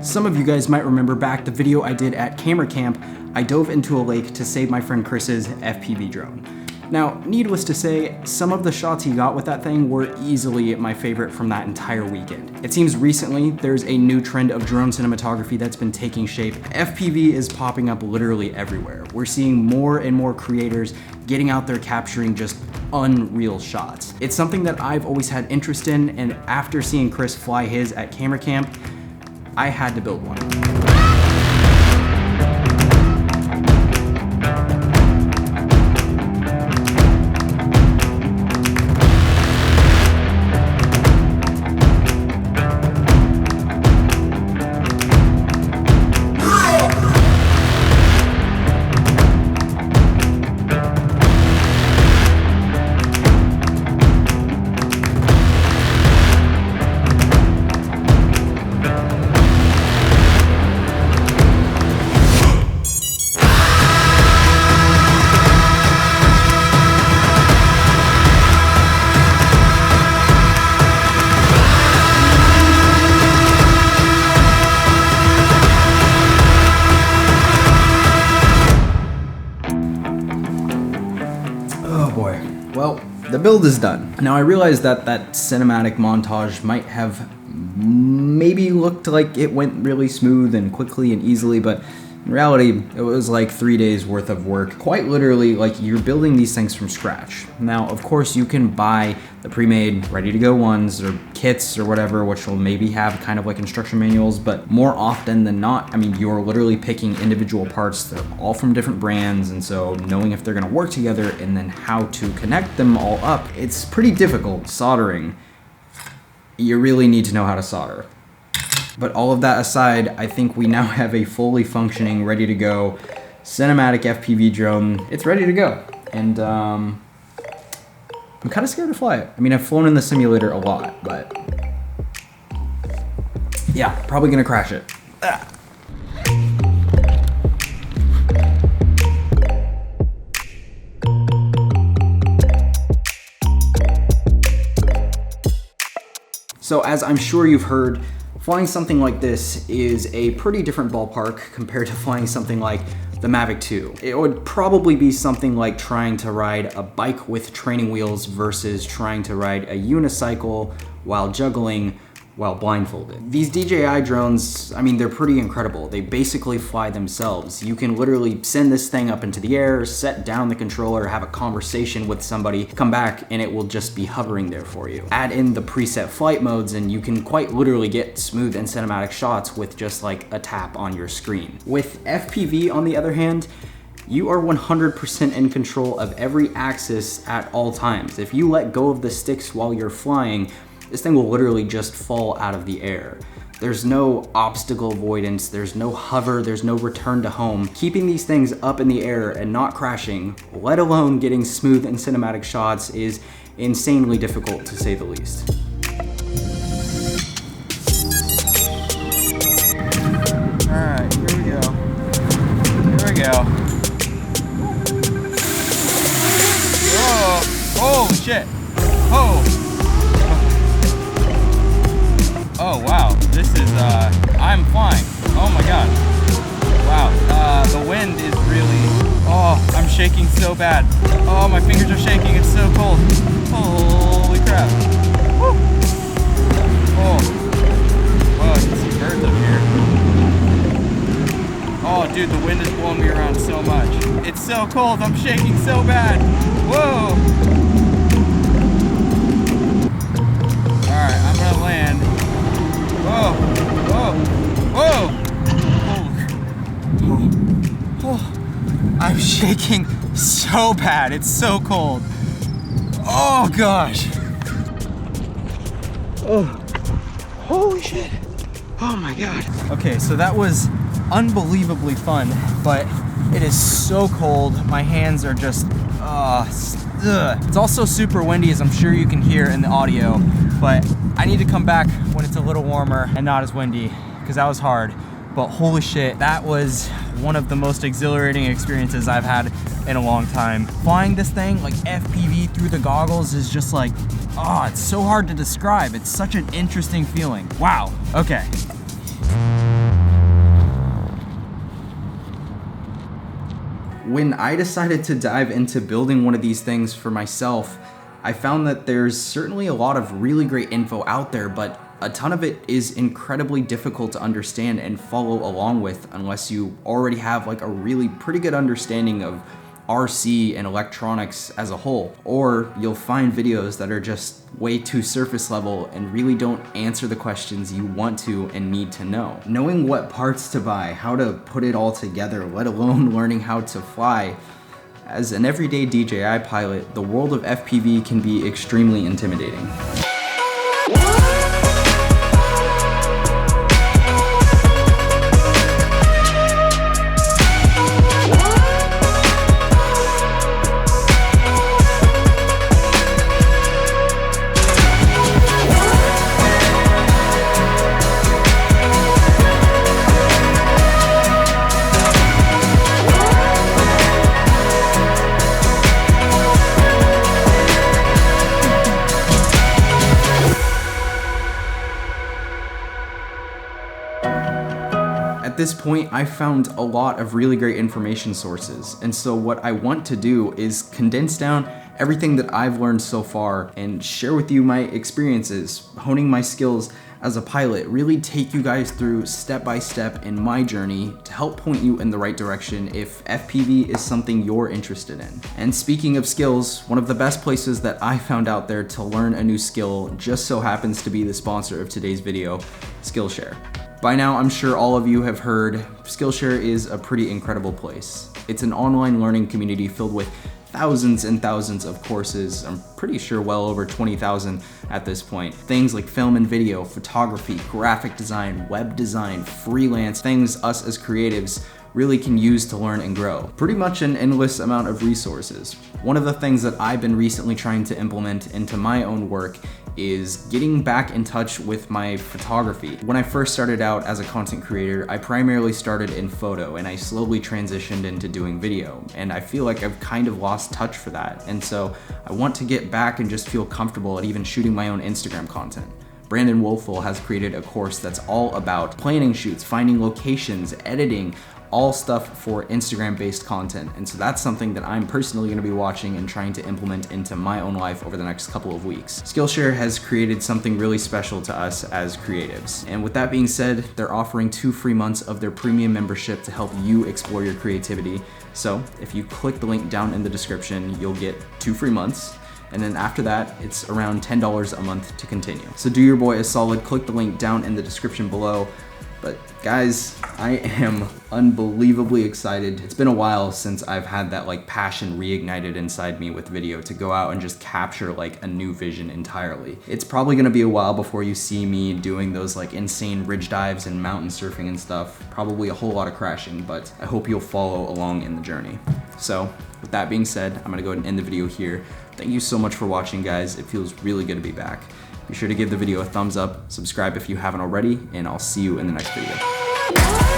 Some of you guys might remember back the video I did at camera camp. I dove into a lake to save my friend Chris's FPV drone. Now, needless to say, some of the shots he got with that thing were easily my favorite from that entire weekend. It seems recently there's a new trend of drone cinematography that's been taking shape. FPV is popping up literally everywhere. We're seeing more and more creators getting out there capturing just unreal shots. It's something that I've always had interest in, and after seeing Chris fly his at camera camp, I had to build one. Well, the build is done. Now I realize that that cinematic montage might have maybe looked like it went really smooth and quickly and easily, but in reality, it was like 3 days worth of work. Quite literally, like you're building these things from scratch. Now, of course, you can buy the pre-made, ready-to-go ones or kits or whatever, which will maybe have kind of like instruction manuals, but more often than not, I mean, you're literally picking individual parts that are all from different brands, and so knowing if they're gonna work together and then how to connect them all up, it's pretty difficult. Soldering, you really need to know how to solder. But all of that aside, I think we now have a fully functioning, ready to go Cinematic FPV drone. It's ready to go. And I'm kind of scared to fly it. I mean, I've flown in the simulator a lot, but yeah, probably gonna crash it. Ah. So as I'm sure you've heard, flying something like this is a pretty different ballpark compared to flying something like the Mavic 2. It would probably be something like trying to ride a bike with training wheels versus trying to ride a unicycle while juggling while blindfolded. These DJI drones, I mean, they're pretty incredible. They basically fly themselves. You can literally send this thing up into the air, set down the controller, have a conversation with somebody, come back, and it will just be hovering there for you. Add in the preset flight modes, and you can quite literally get smooth and cinematic shots with just like a tap on your screen. With FPV, on the other hand, you are 100% in control of every axis at all times. If you let go of the sticks while you're flying, this thing will literally just fall out of the air. There's no obstacle avoidance, there's no hover, there's no return to home. Keeping these things up in the air and not crashing, let alone getting smooth and cinematic shots, is insanely difficult to say the least. All right, here we go. Here we go. Whoa, holy shit. Oh. Oh wow, this is, I'm flying. Oh my god. Wow, the wind is really, oh, I'm shaking so bad. Oh, my fingers are shaking, it's so cold. Holy crap. Woo. Oh, I can see birds up here. Oh dude, the wind is blowing me around so much. It's so cold, I'm shaking so bad. Whoa. All right, I'm gonna land. Whoa, whoa, whoa! Oh, I'm shaking so bad. It's so cold. Oh gosh. Oh, holy shit. Oh my god. Okay, so that was unbelievably fun, but it is so cold. My hands are just, It's also super windy, as I'm sure you can hear in the audio, but I need to come back when it's a little warmer and not as windy, because that was hard. But holy shit, that was one of the most exhilarating experiences I've had in a long time. Flying this thing, like FPV through the goggles, is just like, oh, it's so hard to describe. It's such an interesting feeling. Wow, okay. When I decided to dive into building one of these things for myself, I found that there's certainly a lot of really great info out there, but a ton of it is incredibly difficult to understand and follow along with unless you already have like a really pretty good understanding of RC and electronics as a whole. Or you'll find videos that are just way too surface level and really don't answer the questions you want to and need to know. Knowing what parts to buy, how to put it all together, let alone learning how to fly. As an everyday DJI pilot, the world of FPV can be extremely intimidating. At this point, I found a lot of really great information sources, and so what I want to do is condense down everything that I've learned so far and share with you my experiences, honing my skills as a pilot, really take you guys through step by step in my journey to help point you in the right direction if FPV is something you're interested in. And speaking of skills, one of the best places that I found out there to learn a new skill just so happens to be the sponsor of today's video, Skillshare. By now, I'm sure all of you have heard, Skillshare is a pretty incredible place. It's an online learning community filled with thousands and thousands of courses. I'm pretty sure well over 20,000 at this point. Things like film and video, photography, graphic design, web design, freelance, things us as creatives really can use to learn and grow. Pretty much an endless amount of resources. One of the things that I've been recently trying to implement into my own work is getting back in touch with my photography. When I first started out as a content creator, I primarily started in photo and I slowly transitioned into doing video. And I feel like I've kind of lost touch for that. And so I want to get back and just feel comfortable at even shooting my own Instagram content. Brandon Wolfel has created a course that's all about planning shoots, finding locations, editing, all stuff for Instagram-based content. And so that's something that I'm personally gonna be watching and trying to implement into my own life over the next couple of weeks. Skillshare has created something really special to us as creatives. And with that being said, they're offering 2 free months of their premium membership to help you explore your creativity. So if you click the link down in the description, you'll get 2 free months. And then after that, it's around $10 a month to continue. So do your boy a solid, click the link down in the description below. But guys, I am unbelievably excited. It's been a while since I've had that like passion reignited inside me with video to go out and just capture like a new vision entirely. It's probably gonna be a while before you see me doing those like insane ridge dives and mountain surfing and stuff. Probably a whole lot of crashing, but I hope you'll follow along in the journey. So with that being said, I'm gonna go ahead and end the video here. Thank you so much for watching, guys. It feels really good to be back. Be sure to give the video a thumbs up, subscribe if you haven't already, and I'll see you in the next video.